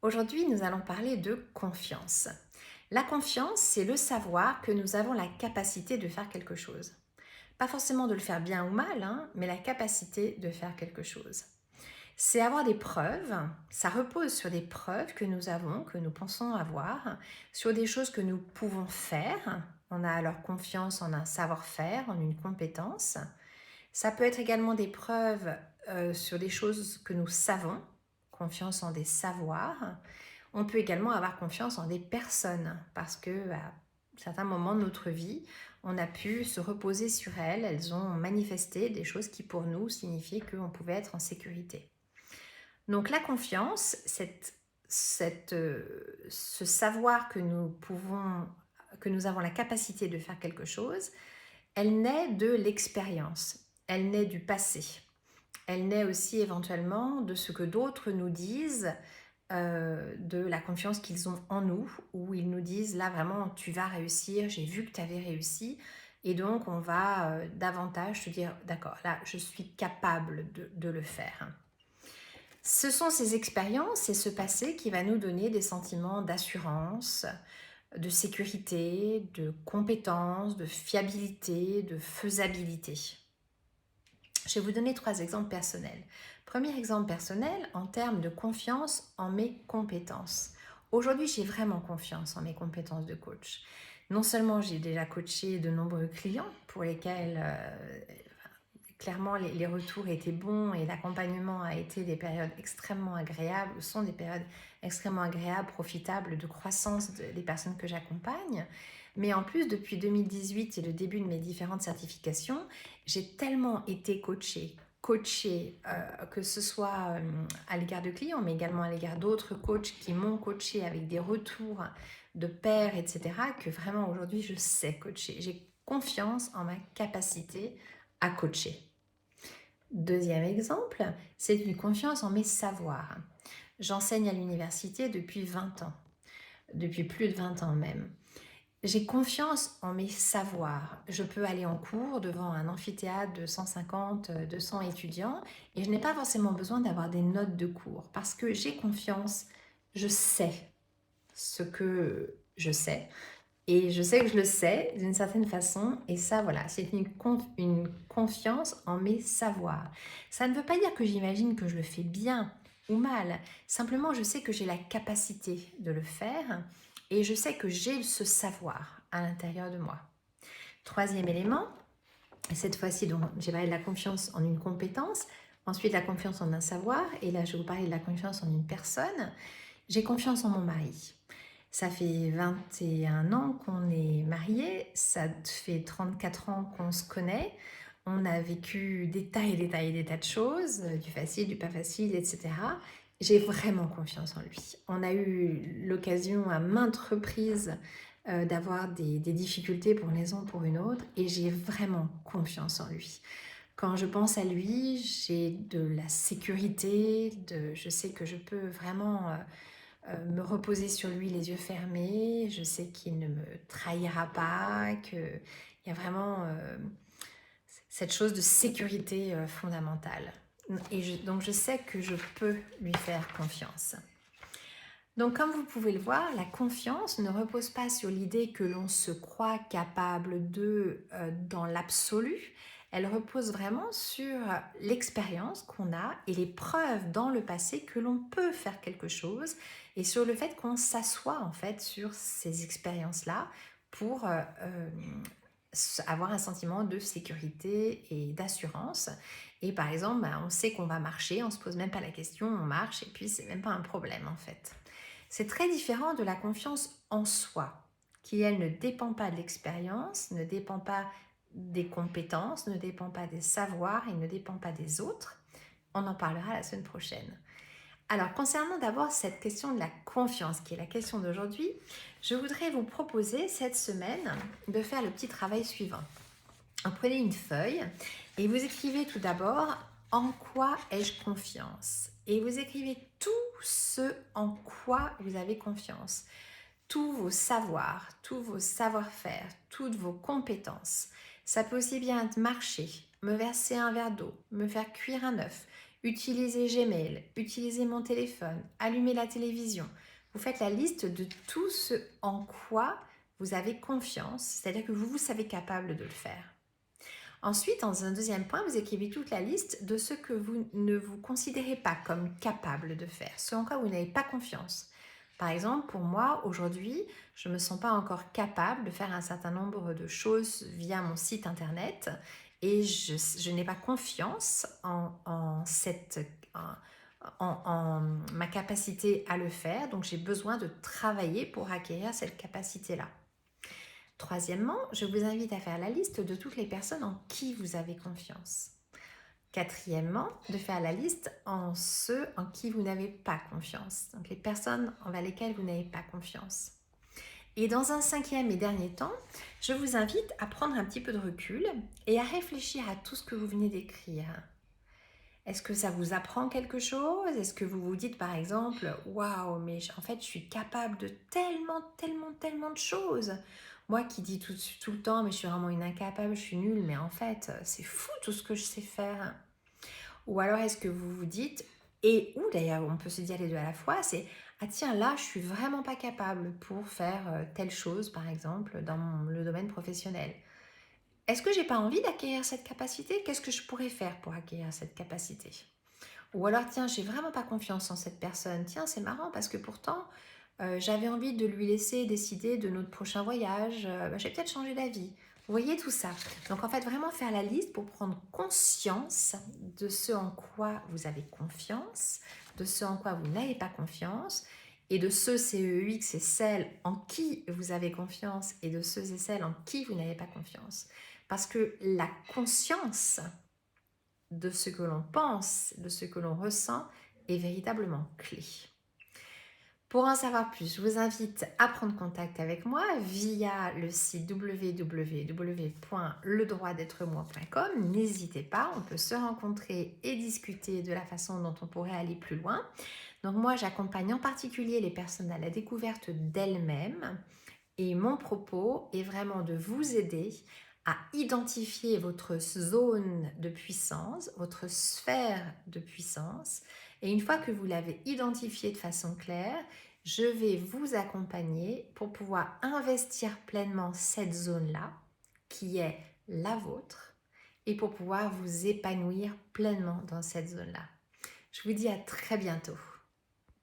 Aujourd'hui, nous allons parler de confiance. La confiance, c'est le savoir que nous avons la capacité de faire quelque chose. Pas forcément de le faire bien ou mal, mais la capacité de faire quelque chose. C'est avoir des preuves, ça repose sur des preuves que nous avons, que nous pensons avoir, sur des choses que nous pouvons faire. On a alors confiance en un savoir-faire, en une compétence. Ça peut être également des preuves sur des choses que nous savons, confiance en des savoirs. On peut également avoir confiance en des personnes parce que à certains moments de notre vie, on a pu se reposer sur elles. Elles ont manifesté des choses qui pour nous signifiaient qu'on pouvait être en sécurité. Donc la confiance, ce savoir que nous avons la capacité de faire quelque chose, elle naît de l'expérience, elle naît du passé. Elle naît aussi éventuellement de ce que d'autres nous disent, de la confiance qu'ils ont en nous, où ils nous disent là vraiment tu vas réussir, j'ai vu que tu avais réussi, et donc on va davantage te dire d'accord, là je suis capable de le faire. Ce sont ces expériences et ce passé qui va nous donner des sentiments d'assurance, de sécurité, de compétence, de fiabilité, de faisabilité. Je vais vous donner 3 exemples personnels. Premier exemple personnel, en termes de confiance en mes compétences. Aujourd'hui, j'ai vraiment confiance en mes compétences de coach. Non seulement j'ai déjà coaché de nombreux clients pour lesquels clairement les retours étaient bons et l'accompagnement a été des périodes extrêmement agréables, sont des périodes extrêmement agréables, profitables de croissance des personnes que j'accompagne. Mais en plus, depuis 2018 et le début de mes différentes certifications, j'ai tellement été coachée, que ce soit à l'égard de clients, mais également à l'égard d'autres coachs qui m'ont coachée avec des retours de pairs, etc., que vraiment aujourd'hui, je sais coacher. J'ai confiance en ma capacité à coacher. Deuxième exemple, c'est une confiance en mes savoirs. J'enseigne à l'université depuis 20 ans, depuis plus de 20 ans même. J'ai confiance en mes savoirs. Je peux aller en cours devant un amphithéâtre de 150, 200 étudiants et je n'ai pas forcément besoin d'avoir des notes de cours parce que j'ai confiance, je sais ce que je sais et je sais que je le sais d'une certaine façon et ça voilà, c'est une confiance en mes savoirs. Ça ne veut pas dire que j'imagine que je le fais bien ou mal, simplement je sais que j'ai la capacité de le faire et je sais que j'ai ce savoir à l'intérieur de moi. Troisième élément, cette fois-ci donc j'ai parlé de la confiance en une compétence, ensuite la confiance en un savoir et là je vais vous parler de la confiance en une personne. J'ai confiance en mon mari. Ça fait 21 ans qu'on est mariés, ça fait 34 ans qu'on se connaît. On a vécu des tas et des tas et des tas de choses, du facile, du pas facile, etc. J'ai vraiment confiance en lui. On a eu l'occasion à maintes reprises d'avoir des difficultés pour une raison ou pour une autre et j'ai vraiment confiance en lui. Quand je pense à lui, j'ai de la sécurité, je sais que je peux vraiment me reposer sur lui les yeux fermés. Je sais qu'il ne me trahira pas, qu'il y a vraiment cette chose de sécurité fondamentale. Donc je sais que je peux lui faire confiance. Donc comme vous pouvez le voir, la confiance ne repose pas sur l'idée que l'on se croit capable de dans l'absolu. Elle repose vraiment sur l'expérience qu'on a et les preuves dans le passé que l'on peut faire quelque chose et sur le fait qu'on s'assoit en fait sur ces expériences-là pour avoir un sentiment de sécurité et d'assurance. Et par exemple, on sait qu'on va marcher, on ne se pose même pas la question, on marche et puis c'est même pas un problème en fait. C'est très différent de la confiance en soi, qui elle ne dépend pas de l'expérience, ne dépend pas des compétences, ne dépend pas des savoirs et ne dépend pas des autres. On en parlera la semaine prochaine. Alors, concernant d'abord cette question de la confiance, qui est la question d'aujourd'hui, je voudrais vous proposer cette semaine de faire le petit travail suivant. Vous prenez une feuille et vous écrivez tout d'abord « En quoi ai-je confiance ?» Et vous écrivez tout ce en quoi vous avez confiance. Tous vos savoirs, tous vos savoir-faire, toutes vos compétences. Ça peut aussi bien être marcher, me verser un verre d'eau, me faire cuire un œuf, utiliser Gmail, utiliser mon téléphone, allumer la télévision. Vous faites la liste de tout ce en quoi vous avez confiance, c'est-à-dire que vous savez capable de le faire. Ensuite, dans un deuxième point, vous écrivez toute la liste de ce que vous ne vous considérez pas comme capable de faire, ce en quoi vous n'avez pas confiance. Par exemple, pour moi, aujourd'hui, je ne me sens pas encore capable de faire un certain nombre de choses via mon site internet et je n'ai pas confiance en ma capacité à le faire, donc j'ai besoin de travailler pour acquérir cette capacité-là. Troisièmement, je vous invite à faire la liste de toutes les personnes en qui vous avez confiance. Quatrièmement, de faire la liste en ceux en qui vous n'avez pas confiance, donc les personnes envers lesquelles vous n'avez pas confiance. Et dans un cinquième et dernier temps, je vous invite à prendre un petit peu de recul et à réfléchir à tout ce que vous venez d'écrire. Est-ce que ça vous apprend quelque chose? Est-ce que vous vous dites par exemple, waouh, mais en fait je suis capable de tellement de choses. Moi qui dis tout le temps, mais je suis vraiment une incapable, je suis nulle, mais en fait c'est fou tout ce que je sais faire. Ou alors est-ce que vous vous dites, et ou d'ailleurs on peut se dire les deux à la fois, c'est ah tiens là je suis vraiment pas capable pour faire telle chose par exemple dans le domaine professionnel. Est-ce que j'ai pas envie d'acquérir cette capacité? Qu'est-ce que je pourrais faire pour acquérir cette capacité? Ou alors tiens j'ai vraiment pas confiance en cette personne. Tiens c'est marrant parce que pourtant j'avais envie de lui laisser décider de notre prochain voyage. J'ai peut-être changé d'avis. Vous voyez tout ça. Donc en fait, vraiment faire la liste pour prendre conscience de ce en quoi vous avez confiance, de ce en quoi vous n'avez pas confiance, et de ceux CEX et celles en qui vous avez confiance, et de ceux et celles en qui vous n'avez pas confiance. Parce que la conscience de ce que l'on pense, de ce que l'on ressent, est véritablement clé. Pour en savoir plus, je vous invite à prendre contact avec moi via le site www.ledroitd'être-moi.com. N'hésitez pas, on peut se rencontrer et discuter de la façon dont on pourrait aller plus loin. Donc moi, j'accompagne en particulier les personnes à la découverte d'elles-mêmes et mon propos est vraiment de vous aider à identifier votre zone de puissance, votre sphère de puissance. Et une fois que vous l'avez identifiée de façon claire, je vais vous accompagner pour pouvoir investir pleinement cette zone-là, qui est la vôtre, et pour pouvoir vous épanouir pleinement dans cette zone-là. Je vous dis à très bientôt.